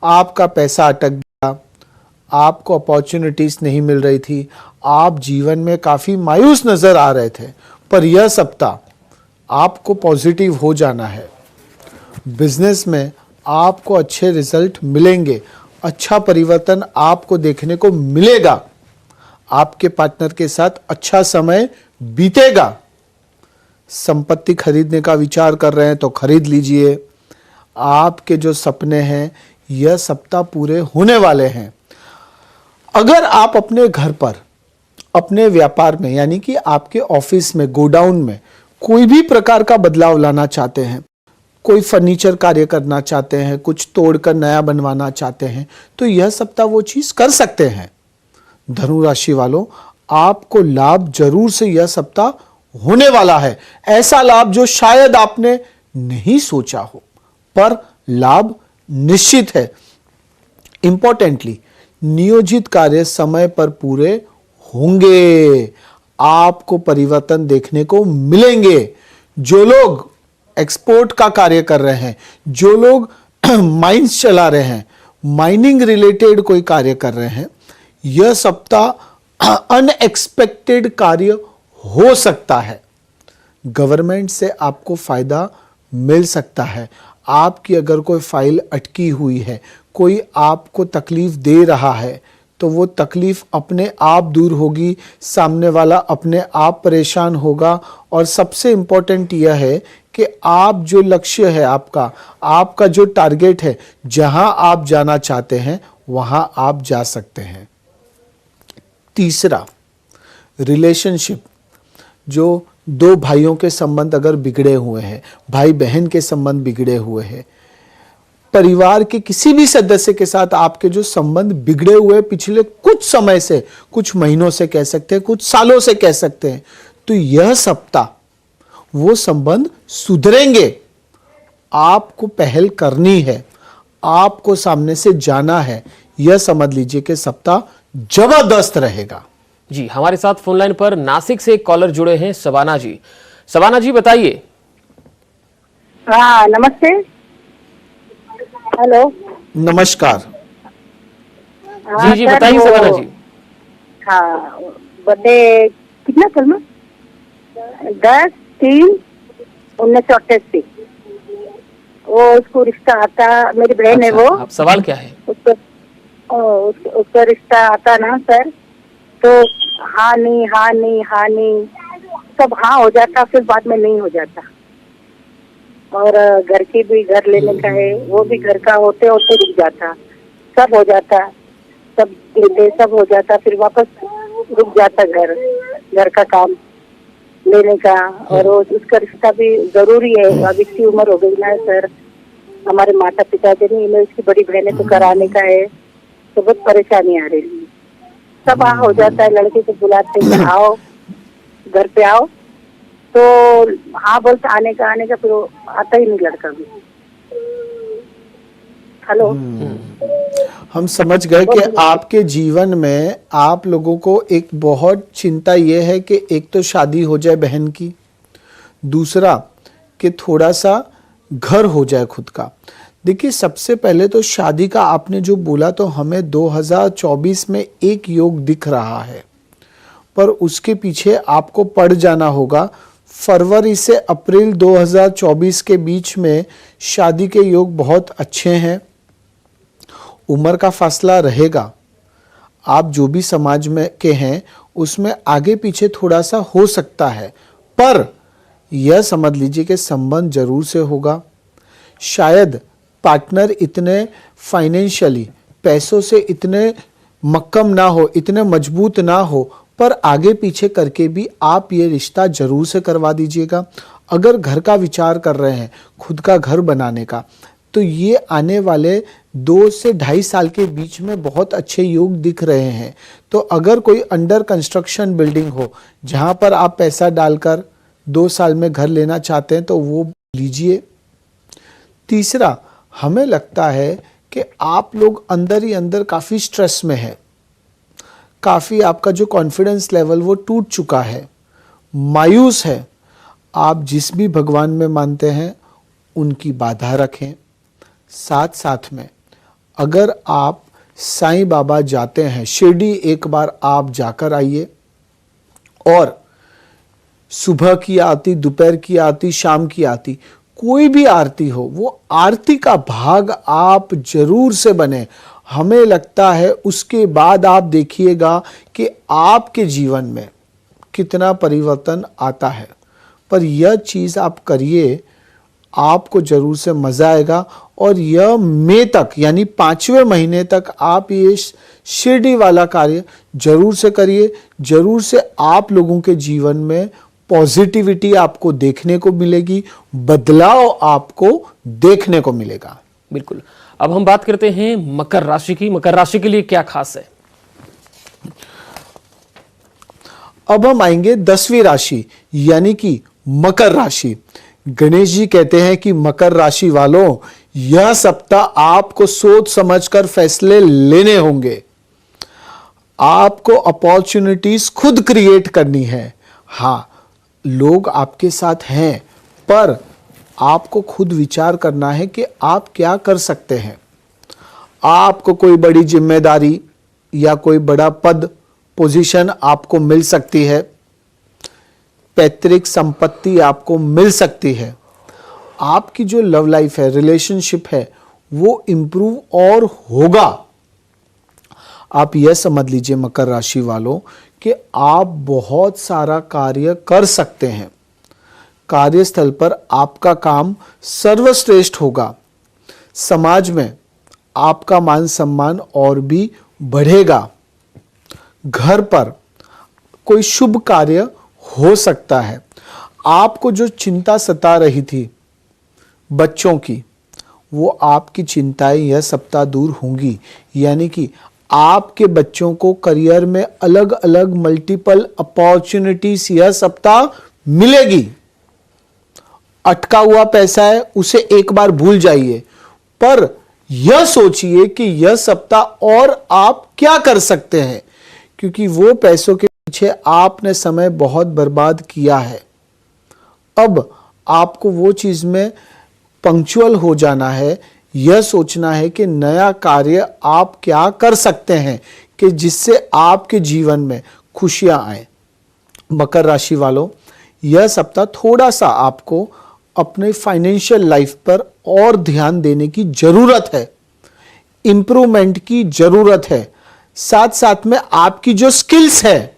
आपका पैसा अटक गया, आपको अपॉर्चुनिटीज नहीं मिल रही थी, आप जीवन में काफी मायूस नजर आ रहे थे। पर यह सप्ताह आपको पॉजिटिव हो जाना है। बिजनेस में आपको अच्छे रिजल्ट मिलेंगे, अच्छा परिवर्तन आपको देखने को मिलेगा। आपके पार्टनर के साथ अच्छा समय बीतेगा। संपत्ति खरीदने का विचार कर रहे हैं तो खरीद लीजिए। आपके जो सपने हैं यह सप्ताह पूरे होने वाले हैं। अगर आप अपने घर पर, अपने व्यापार में यानी कि आपके ऑफिस में, गोडाउन में कोई भी प्रकार का बदलाव लाना चाहते हैं, कोई फर्नीचर कार्य करना चाहते हैं, कुछ तोड़कर नया बनवाना चाहते हैं, तो यह सप्ताह वो चीज कर सकते हैं। धनु राशि वालों, आपको लाभ जरूर से यह सप्ताह होने वाला है। ऐसा लाभ जो शायद आपने नहीं सोचा हो, पर लाभ निश्चित है। इंपॉर्टेंटली, नियोजित कार्य समय पर पूरे होंगे। आपको परिवर्तन देखने को मिलेंगे। जो लोग एक्सपोर्ट का कार्य कर रहे हैं, जो लोग माइंस चला रहे हैं, माइनिंग रिलेटेड कोई कार्य कर रहे हैं, यह सप्ताह अनएक्सपेक्टेड कार्य हो सकता है। गवर्नमेंट से आपको फायदा मिल सकता है। आपकी अगर कोई फाइल अटकी हुई है, कोई आपको तकलीफ दे रहा है, तो वो तकलीफ अपने आप दूर होगी, सामने वाला अपने आप परेशान होगा। और सबसे इंपॉर्टेंट यह है कि आप जो लक्ष्य है आपका जो टारगेट है, जहां आप जाना चाहते हैं वहां आप जा सकते हैं। तीसरा, रिलेशनशिप। जो दो भाइयों के संबंध अगर बिगड़े हुए हैं, भाई बहन के संबंध बिगड़े हुए हैं, परिवार के किसी भी सदस्य के साथ आपके जो संबंध बिगड़े हुए पिछले कुछ समय से, कुछ महीनों से कह सकते हैं, कुछ सालों से कह सकते हैं, तो यह सप्ताह वो संबंध सुधरेंगे। आपको पहल करनी है, आपको सामने से जाना है। यह समझ लीजिए कि सप्ताह जबरदस्त रहेगा। जी, हमारे साथ फोन लाइन पर नासिक से एक कॉलर जुड़े हैं, सबाना जी। सबाना जी बताइए। हाँ नमस्ते। हेलो नमस्कार। जी जी बताइए सबाना जी। हाँ, बर्थडे कितना कल में? 10/3/1988। वो उसको रिश्ता आता, मेरी बहन है वो। अब सवाल क्या है? उसका रिश्ता आता ना सर, तो हाँ नहीं सब हाँ हो जाता, फिर बाद में नहीं हो जाता। और घर की भी, घर लेने का है, वो भी घर का होते होते रुक जाता। सब हो जाता, सब लेते, सब हो जाता, फिर वापस रुक जाता घर का काम लेने का। और उसका रिश्ता भी जरूरी है। अब इसकी उम्र हो गई ना सर, हमारे माता पिता के नहीं, इसकी बड़ी बहनें तो कराने का है, तो बहुत परेशानी आ रही है। सब हाँ हो जाता है, लड़के को बुलाते हैं आओ घर पे आओ, तो हाँ बोलते आने का, फिर आता ही नहीं लड़का भी। हेलो, हम समझ गए कि आपके जीवन में आप लोगों को एक बहुत चिंता यह है कि एक तो शादी हो जाए बहन की, दूसरा कि थोड़ा सा घर हो जाए खुद का। देखिए, सबसे पहले तो शादी का आपने जो बोला, तो हमें 2024 में एक योग दिख रहा है, पर उसके पीछे आपको पड़ जाना होगा। फरवरी से अप्रैल 2024 के बीच में शादी के योग बहुत अच्छे हैं। उम्र का फासला रहेगा, आप जो भी समाज में के हैं उसमें आगे पीछे थोड़ा सा हो सकता है, पर यह समझ लीजिए कि संबंध जरूर से होगा। शायद पार्टनर इतने फाइनेंशियली पैसों से इतने मक्कम ना हो, इतने मजबूत ना हो, पर आगे पीछे करके भी आप ये रिश्ता जरूर से करवा दीजिएगा। अगर घर का विचार कर रहे हैं, खुद का घर बनाने का, तो ये आने वाले 2 से 2.5 साल के बीच में बहुत अच्छे योग दिख रहे हैं। तो अगर कोई अंडर कंस्ट्रक्शन बिल्डिंग हो जहां पर आप पैसा डालकर 2 साल में घर लेना चाहते हैं तो वो लीजिए। तीसरा, हमें लगता है कि आप लोग अंदर ही अंदर काफ़ी स्ट्रेस में है, काफ़ी आपका जो कॉन्फिडेंस लेवल वो टूट चुका है, मायूस है। आप जिस भी भगवान में मानते हैं उनकी बाधा रखें। साथ साथ में अगर आप साईं बाबा जाते हैं, शिरडी एक बार आप जाकर आइए, और सुबह की आरती, दोपहर की आरती, शाम की आरती, कोई भी आरती हो, वो आरती का भाग आप जरूर से बने। हमें लगता है उसके बाद आप देखिएगा कि आपके जीवन में कितना परिवर्तन आता है। पर यह चीज़ आप करिए, आपको जरूर से मज़ा आएगा। और यह मई तक यानी 5वें महीने तक आप ये शिरडी वाला कार्य जरूर से करिए। जरूर से आप लोगों के जीवन में पॉजिटिविटी आपको देखने को मिलेगी, बदलाव आपको देखने को मिलेगा। बिल्कुल। अब हम बात करते हैं मकर राशि की। मकर राशि के लिए क्या खास है? अब हम आएंगे 10वीं राशि यानी कि मकर राशि। गणेश जी कहते हैं कि मकर राशि वालों, यह सप्ताह आपको सोच समझकर फैसले लेने होंगे। आपको अपॉर्चुनिटीज खुद क्रिएट करनी है। हाँ, लोग आपके साथ हैं, पर आपको खुद विचार करना है कि आप क्या कर सकते हैं। आपको कोई बड़ी जिम्मेदारी या कोई बड़ा पद, पोजीशन आपको मिल सकती है, पैतृक संपत्ति आपको मिल सकती है। आपकी जो लव लाइफ है, रिलेशनशिप है, वो इंप्रूव और होगा। आप यह समझ लीजिए मकर राशि वालों कि आप बहुत सारा कार्य कर सकते हैं। कार्यस्थल पर आपका काम सर्वश्रेष्ठ होगा। समाज में आपका मान सम्मान और भी बढ़ेगा। घर पर कोई शुभ कार्य हो सकता है। आपको जो चिंता सता रही थी बच्चों की, वो आपकी चिंताएं यह सप्ताह दूर होंगी। यानी कि आपके बच्चों को करियर में अलग अलग मल्टीपल अपॉर्चुनिटीज यह सप्ताह मिलेगी। अटका हुआ पैसा है, उसे एक बार भूल जाइए, पर यह सोचिए कि यह सप्ताह और आप क्या कर सकते हैं, क्योंकि वो पैसों के पीछे आपने समय बहुत बर्बाद किया है। अब आपको वो चीज में पंक्चुअल हो जाना है। यह सोचना है कि नया कार्य आप क्या कर सकते हैं कि जिससे आपके जीवन में खुशियां आए। मकर राशि वालों, यह सप्ताह थोड़ा सा आपको अपने फाइनेंशियल लाइफ पर और ध्यान देने की जरूरत है, इंप्रूवमेंट की जरूरत है। साथ साथ में आपकी जो स्किल्स है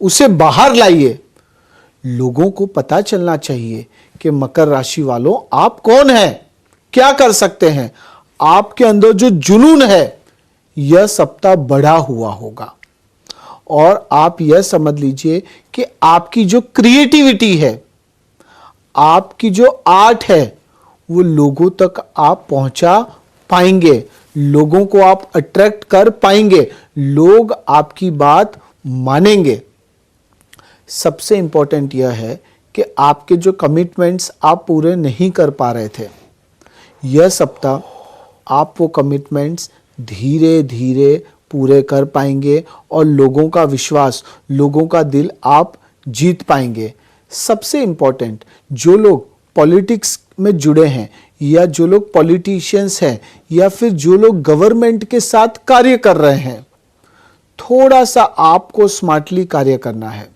उसे बाहर लाइए। लोगों को पता चलना चाहिए कि मकर राशि वालों आप कौन हैं, क्या कर सकते हैं। आपके अंदर जो जुनून है यह सप्ताह बढ़ा हुआ होगा। और आप यह समझ लीजिए कि आपकी जो क्रिएटिविटी है, आपकी जो आर्ट है, वो लोगों तक आप पहुंचा पाएंगे, लोगों को आप अट्रैक्ट कर पाएंगे, लोग आपकी बात मानेंगे। सबसे इंपॉर्टेंट यह है कि आपके जो कमिटमेंट्स आप पूरे नहीं कर पा रहे थे, यह सप्ताह आप वो कमिटमेंट्स धीरे धीरे पूरे कर पाएंगे और लोगों का विश्वास, लोगों का दिल आप जीत पाएंगे। सबसे इंपॉर्टेंट, जो लोग पॉलिटिक्स में जुड़े हैं या जो लोग पॉलिटिशियंस हैं या फिर जो लोग गवर्नमेंट के साथ कार्य कर रहे हैं, थोड़ा सा आपको स्मार्टली कार्य करना है।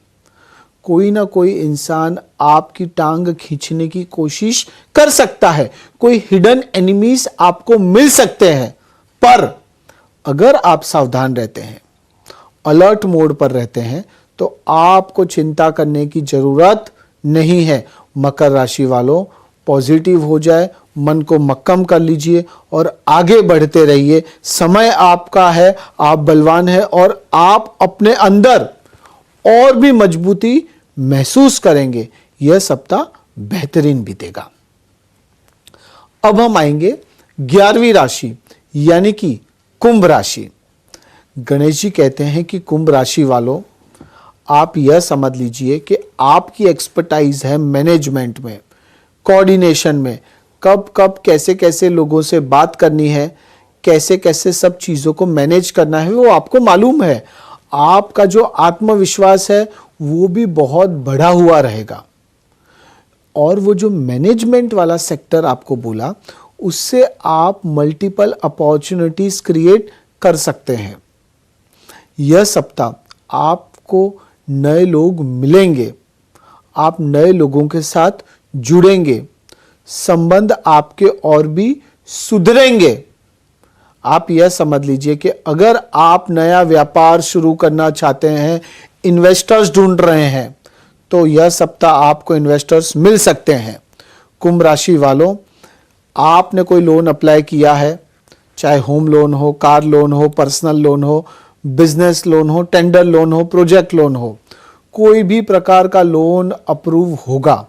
कोई ना कोई इंसान आपकी टांग खींचने की कोशिश कर सकता है, कोई हिडन एनिमीज आपको मिल सकते हैं, पर अगर आप सावधान रहते हैं, अलर्ट मोड पर रहते हैं, तो आपको चिंता करने की जरूरत नहीं है। मकर राशि वालों, पॉजिटिव हो जाए, मन को मक्कम कर लीजिए और आगे बढ़ते रहिए। समय आपका है, आप बलवान हैं और आप अपने अंदर और भी मजबूती महसूस करेंगे। यह सप्ताह बेहतरीन बीतेगा। अब हम आएंगे 11वीं राशि यानी कि कुंभ राशि। गणेश जी कहते हैं कि कुंभ राशि वालों, आप यह समझ लीजिए कि आपकी एक्सपर्टाइज है मैनेजमेंट में, कोऑर्डिनेशन में, कब कब कैसे कैसे लोगों से बात करनी है, कैसे कैसे सब चीज़ों को मैनेज करना है, वो आपको मालूम है। आपका जो आत्मविश्वास है वो भी बहुत बढ़ा हुआ रहेगा। और वो जो मैनेजमेंट वाला सेक्टर आपको बोला, उससे आप मल्टीपल अपॉर्चुनिटीज क्रिएट कर सकते हैं। यह सप्ताह आपको नए लोग मिलेंगे, आप नए लोगों के साथ जुड़ेंगे, संबंध आपके और भी सुधरेंगे। आप यह समझ लीजिए कि अगर आप नया व्यापार शुरू करना चाहते हैं, इन्वेस्टर्स ढूंढ रहे हैं, तो यह सप्ताह आपको इन्वेस्टर्स मिल सकते हैं। कुंभ राशि वालों, आपने कोई लोन अप्लाई किया है, चाहे होम लोन हो, कार लोन हो, पर्सनल लोन हो, बिजनेस लोन हो, टेंडर लोन हो, प्रोजेक्ट लोन हो, कोई भी प्रकार का लोन अप्रूव होगा।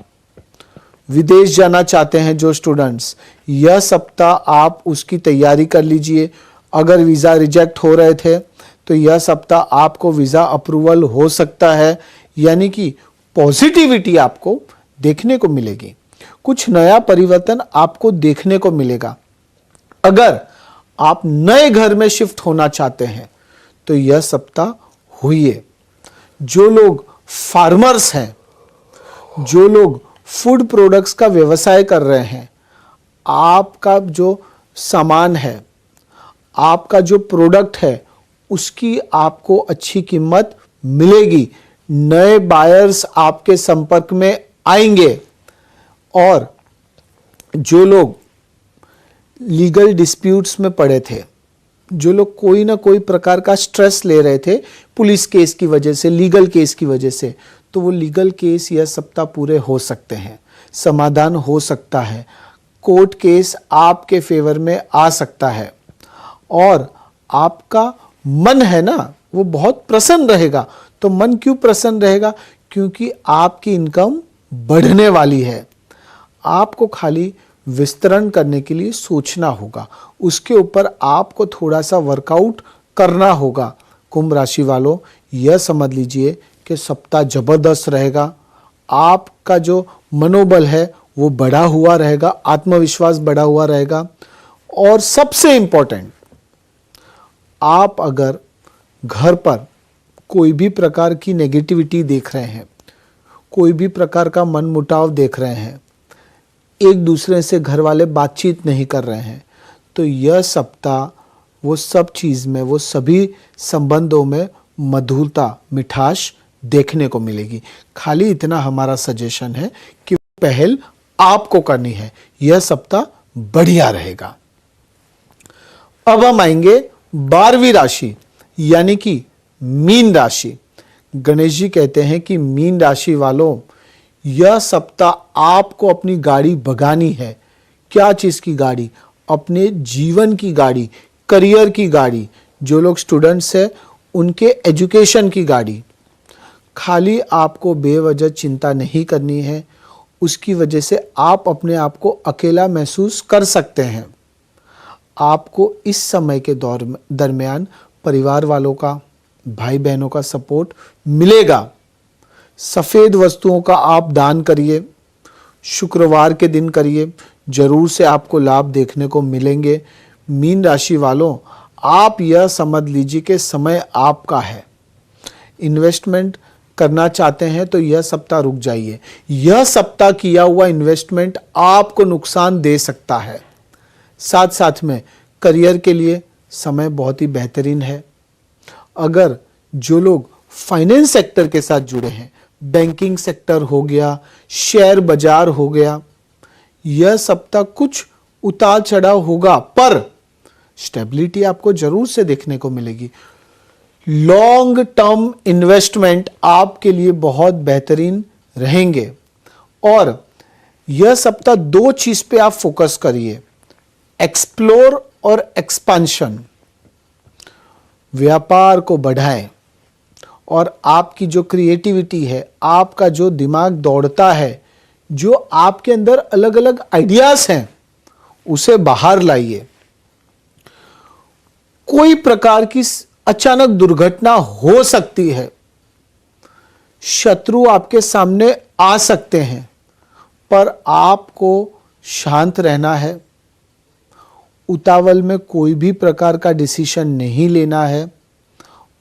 विदेश जाना चाहते हैं जो स्टूडेंट्स, यह सप्ताह आप उसकी तैयारी कर लीजिए। अगर वीज़ा रिजेक्ट हो रहे थे तो यह सप्ताह आपको वीज़ा अप्रूवल हो सकता है, यानी कि पॉजिटिविटी आपको देखने को मिलेगी, कुछ नया परिवर्तन आपको देखने को मिलेगा। अगर आप नए घर में शिफ्ट होना चाहते हैं तो यह सप्ताह होइए। जो लोग फार्मर्स हैं, जो लोग फूड प्रोडक्ट्स का व्यवसाय कर रहे हैं, आपका जो सामान है, आपका जो प्रोडक्ट है, उसकी आपको अच्छी कीमत मिलेगी। नए बायर्स आपके संपर्क में आएंगे। और जो लोग लीगल डिस्प्यूट्स में पड़े थे, जो लोग कोई ना कोई प्रकार का स्ट्रेस ले रहे थे पुलिस केस की वजह से, लीगल केस की वजह से, तो वो लीगल केस यह सप्ताह पूरे हो सकते हैं, समाधान हो सकता है, कोर्ट केस आपके फेवर में आ सकता है। और आपका मन है ना, वो बहुत प्रसन्न रहेगा। तो मन क्यों प्रसन्न रहेगा? क्योंकि आपकी इनकम बढ़ने वाली है। आपको खाली विस्तरण करने के लिए सोचना होगा, उसके ऊपर आपको थोड़ा सा वर्कआउट करना होगा। कुंभ राशि वालों, यह समझ लीजिए कि सप्ताह जबरदस्त रहेगा। आपका जो मनोबल है वो बढ़ा हुआ रहेगा, आत्मविश्वास बढ़ा हुआ रहेगा। और सबसे इंपॉर्टेंट, आप अगर घर पर कोई भी प्रकार की नेगेटिविटी देख रहे हैं, कोई भी प्रकार का मनमुटाव देख रहे हैं, एक दूसरे से घर वाले बातचीत नहीं कर रहे हैं, तो यह सप्ताह वो सब चीज़ में, वो सभी संबंधों में मधुरता, मिठास देखने को मिलेगी। खाली इतना हमारा सजेशन है कि पहल आपको करनी है। यह सप्ताह बढ़िया रहेगा। अब हम आएंगे 12वीं राशि यानी कि मीन राशि। गणेश जी कहते हैं कि मीन राशि वालों, यह सप्ताह आपको अपनी गाड़ी भगानी है। क्या चीज़ की गाड़ी? अपने जीवन की गाड़ी, करियर की गाड़ी। जो लोग स्टूडेंट्स हैं उनके एजुकेशन की गाड़ी। खाली आपको बेवजह चिंता नहीं करनी है, उसकी वजह से आप अपने आप को अकेला महसूस कर सकते हैं। आपको इस समय के दरमियान परिवार वालों का, भाई बहनों का सपोर्ट मिलेगा। सफ़ेद वस्तुओं का आप दान करिए, शुक्रवार के दिन करिए, जरूर से आपको लाभ देखने को मिलेंगे। मीन राशि वालों, आप यह समझ लीजिए कि समय आपका है। इन्वेस्टमेंट करना चाहते हैं तो यह सप्ताह रुक जाइए। यह सप्ताह किया हुआ इन्वेस्टमेंट आपको नुकसान दे सकता है। साथ साथ में करियर के लिए समय बहुत ही बेहतरीन है। अगर जो लोग फाइनेंस सेक्टर के साथ जुड़े हैं, बैंकिंग सेक्टर हो गया, शेयर बाजार हो गया, यह सप्ताह कुछ उतार चढ़ाव होगा, पर स्टेबिलिटी आपको जरूर से देखने को मिलेगी। लॉन्ग टर्म इन्वेस्टमेंट आपके लिए बहुत बेहतरीन रहेंगे। और यह सप्ताह दो चीज पे आप फोकस करिए, एक्सप्लोर और एक्सपांशन। व्यापार को बढ़ाएं और आपकी जो क्रिएटिविटी है, आपका जो दिमाग दौड़ता है, जो आपके अंदर अलग अलग आइडियाज हैं, उसे बाहर लाइए। कोई प्रकार की अचानक दुर्घटना हो सकती है, शत्रु आपके सामने आ सकते हैं, पर आपको शांत रहना है। उतावल में कोई भी प्रकार का डिसीजन नहीं लेना है।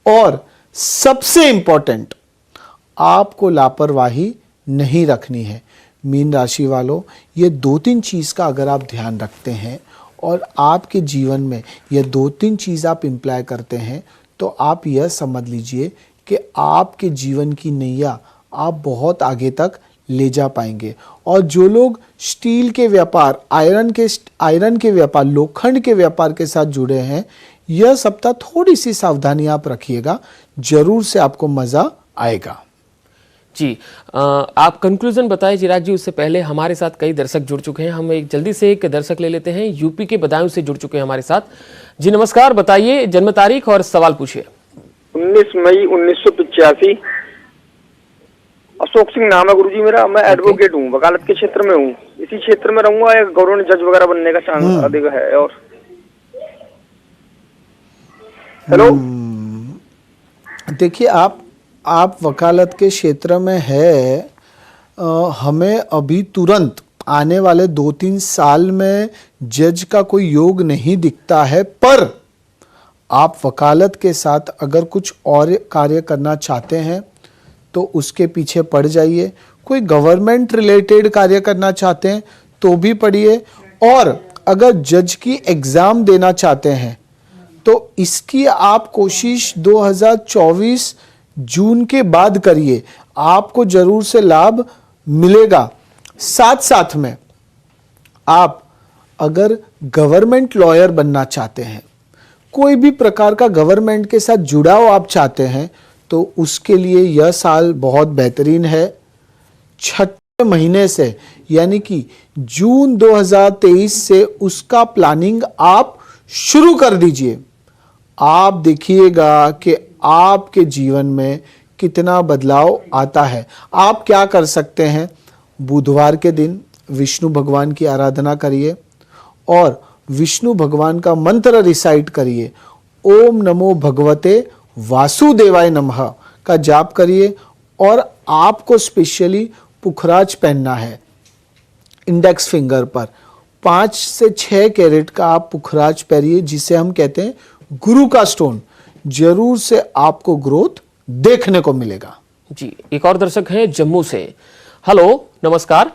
और सबसे इंपॉर्टेंट, आपको लापरवाही नहीं रखनी है। मीन राशि वालों, ये 2-3 चीज का अगर आप ध्यान रखते हैं और आपके जीवन में ये 2-3 चीज आप इम्प्लाई करते हैं, तो आप यह समझ लीजिए कि आपके जीवन की नैया आप बहुत आगे तक ले जा पाएंगे। और जो लोग स्टील के व्यापार, आयरन के व्यापार, लोखंड के व्यापार के साथ जुड़े हैं, यह सप्ताह थोड़ी सी सावधानी आप रखिएगा, जरूर से आपको मजा आएगा। जी, आप कंक्लूजन बताएं चिराग जी। उससे पहले हमारे साथ कई दर्शक जुड़ चुके हैं, हम एक जल्दी से एक दर्शक ले लेते हैं। यूपी के बदायूं से जुड़ चुके हैं हमारे साथ। जी नमस्कार, बताइए जन्म तारीख और सवाल पूछिए। 19 मई 1985। अशोक सिंह नाम है गुरुजी मेरा। मैं एडवोकेट हूँ, वकालत के क्षेत्र में हूँ। इसी क्षेत्र में रहूंगा या गवर्नमेंट जज वगैरह बनने का चांस अधिक है। और हेलो, देखिए आप वकालत के क्षेत्र में है, हमें अभी तुरंत आने वाले 2-3 साल में जज का कोई योग नहीं दिखता है। पर आप वकालत के साथ अगर कुछ और कार्य करना चाहते हैं तो उसके पीछे पड़ जाइए। कोई गवर्नमेंट रिलेटेड कार्य करना चाहते हैं तो भी पढ़िए। और अगर जज की एग्जाम देना चाहते हैं तो इसकी आप कोशिश 2024 जून के बाद करिए, आपको जरूर से लाभ मिलेगा। साथ साथ में आप अगर गवर्नमेंट लॉयर बनना चाहते हैं, कोई भी प्रकार का गवर्नमेंट के साथ जुड़ाव आप चाहते हैं, तो उसके लिए यह साल बहुत बेहतरीन है। 6 महीने से यानी कि जून 2023 से उसका प्लानिंग आप शुरू कर दीजिए। आप देखिएगा कि आपके जीवन में कितना बदलाव आता है। आप क्या कर सकते हैं, बुधवार के दिन विष्णु भगवान की आराधना करिए और विष्णु भगवान का मंत्र रिसाइट करिए। ओम नमो भगवते वासुदेवाय नमः का जाप करिए। और आपको स्पेशली पुखराज पहनना है इंडेक्स फिंगर पर। 5 से 6 कैरेट का आप पुखराज पहनिए, जिसे हम कहते हैं गुरु का स्टोन। जरूर से आपको ग्रोथ देखने को मिलेगा। जी, एक और दर्शक हैं जम्मू से। हेलो, नमस्कार,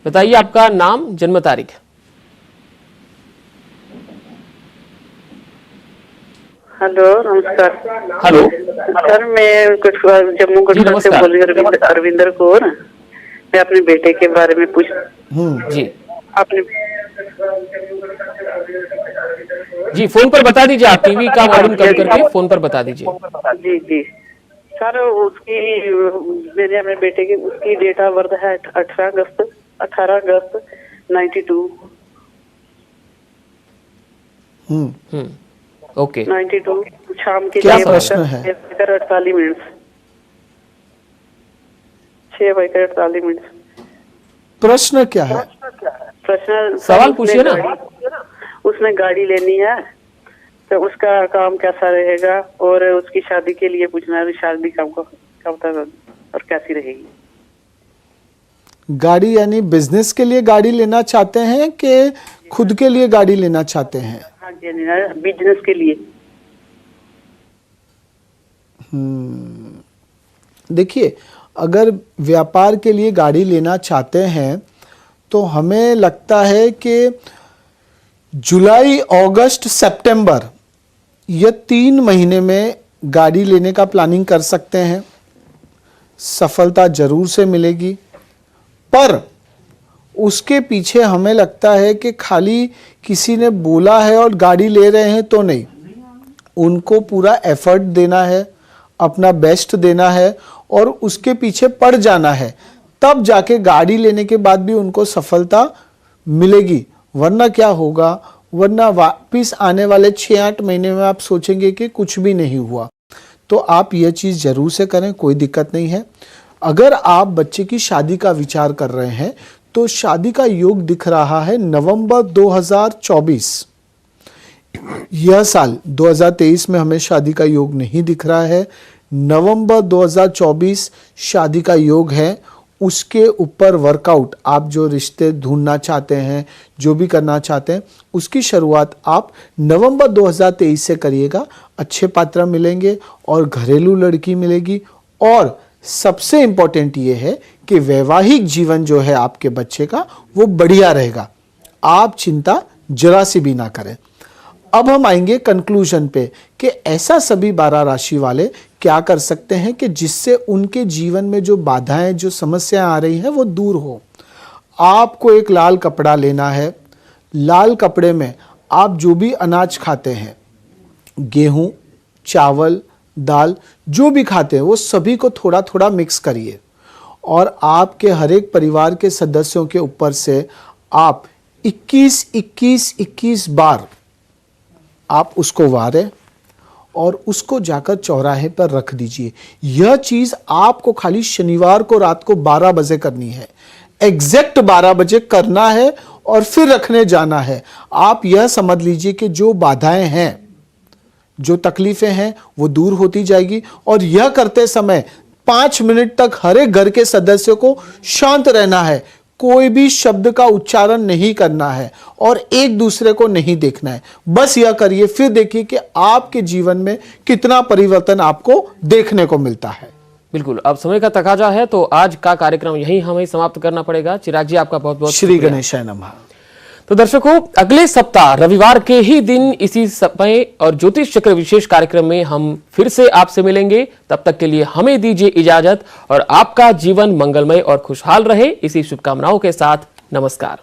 बताइए आपका नाम, जन्म तारीख। हेलो, नमस्कार। हेलो सर, मैं जम्मू कश्मीर से बोल रही हूँ, अरविंदर कौर। मैं अपने बेटे के बारे में पूछ जी आपने जी फोन पर बता दीजिए, आप टीवी का वॉल्यूम कम करके फोन पर बता दीजिए। जी जी सर, उसकी मेरे अपने बेटे की उसकी डेट ऑफ बर्थ है 18 अगस्त 92। ओके, 92 शाम के क्या 6 प्रश्न है? 6:48। 6:48। प्रश्न क्या है? प्रश्न सवाल पूछिए ना। उसने गाड़ी लेनी है, तो उसका काम कैसा रहेगा, और उसकी शादी के लिए पूछना है, शादी कब तक और कैसी रहेगी। गाड़ी यानी बिजनेस के लिए गाड़ी लेना चाहते हैं कि खुद के लिए गाड़ी लेना चाहते हैं? हाँ जी, बिजनेस के लिए। देखिए, अगर व्यापार के लिए गाड़ी लेना चाहते हैं तो हमें लगता है कि जुलाई, अगस्त, सितंबर ये 3 महीने में गाड़ी लेने का प्लानिंग कर सकते हैं। सफलता जरूर से मिलेगी, पर उसके पीछे हमें लगता है कि खाली किसी ने बोला है और गाड़ी ले रहे हैं तो नहीं, उनको पूरा एफर्ट देना है, अपना बेस्ट देना है और उसके पीछे पड़ जाना है, तब जाके गाड़ी लेने के बाद भी उनको सफलता मिलेगी। वरना क्या होगा, वरना वापिस आने वाले 6-8 महीने में आप सोचेंगे कि कुछ भी नहीं हुआ। तो आप यह चीज़ जरूर से करें, कोई दिक्कत नहीं है। अगर आप बच्चे की शादी का विचार कर रहे हैं तो शादी का योग दिख रहा है नवंबर 2024। यह साल 2023 में हमें शादी का योग नहीं दिख रहा है। नवंबर 2024 शादी का योग है। उसके ऊपर वर्कआउट, आप जो रिश्ते ढूंढना चाहते हैं, जो भी करना चाहते हैं, उसकी शुरुआत आप नवंबर 2023 से करिएगा। अच्छे पात्र मिलेंगे और घरेलू लड़की मिलेगी। और सबसे इंपॉर्टेंट ये है कि वैवाहिक जीवन जो है आपके बच्चे का वो बढ़िया रहेगा। आप चिंता जरा सी भी ना करें। अब हम आएंगे कंक्लूजन पे कि ऐसा सभी 12 राशि वाले क्या कर सकते हैं कि जिससे उनके जीवन में जो बाधाएं, जो समस्याएं आ रही हैं वो दूर हो। आपको एक लाल कपड़ा लेना है। लाल कपड़े में आप जो भी अनाज खाते हैं, गेहूं, चावल, दाल, जो भी खाते हैं वो सभी को थोड़ा थोड़ा मिक्स करिए और आपके हर एक परिवार के सदस्यों के ऊपर से आप 21 बार आप उसको वारें और उसको जाकर चौराहे पर रख दीजिए। यह चीज आपको खाली शनिवार को रात को 12 बजे करनी है। एग्जैक्ट 12 बजे करना है और फिर रखने जाना है। आप यह समझ लीजिए कि जो बाधाएं हैं, जो तकलीफें हैं वो दूर होती जाएगी। और यह करते समय 5 मिनट तक हर एक घर के सदस्य को शांत रहना है। कोई भी शब्द का उच्चारण नहीं करना है और एक दूसरे को नहीं देखना है। बस यह करिए, फिर देखिए कि आपके जीवन में कितना परिवर्तन आपको देखने को मिलता है। बिल्कुल, अब समय का तकाजा है तो आज का कार्यक्रम यहीं हमें समाप्त करना पड़ेगा। चिराग जी, आपका बहुत बहुत श्री गणेशाय नमः। तो दर्शकों, अगले सप्ताह रविवार के ही दिन इसी समय और ज्योतिष चक्र विशेष कार्यक्रम में हम फिर से आपसे मिलेंगे। तब तक के लिए हमें दीजिए इजाजत और आपका जीवन मंगलमय और खुशहाल रहे, इसी शुभकामनाओं के साथ नमस्कार।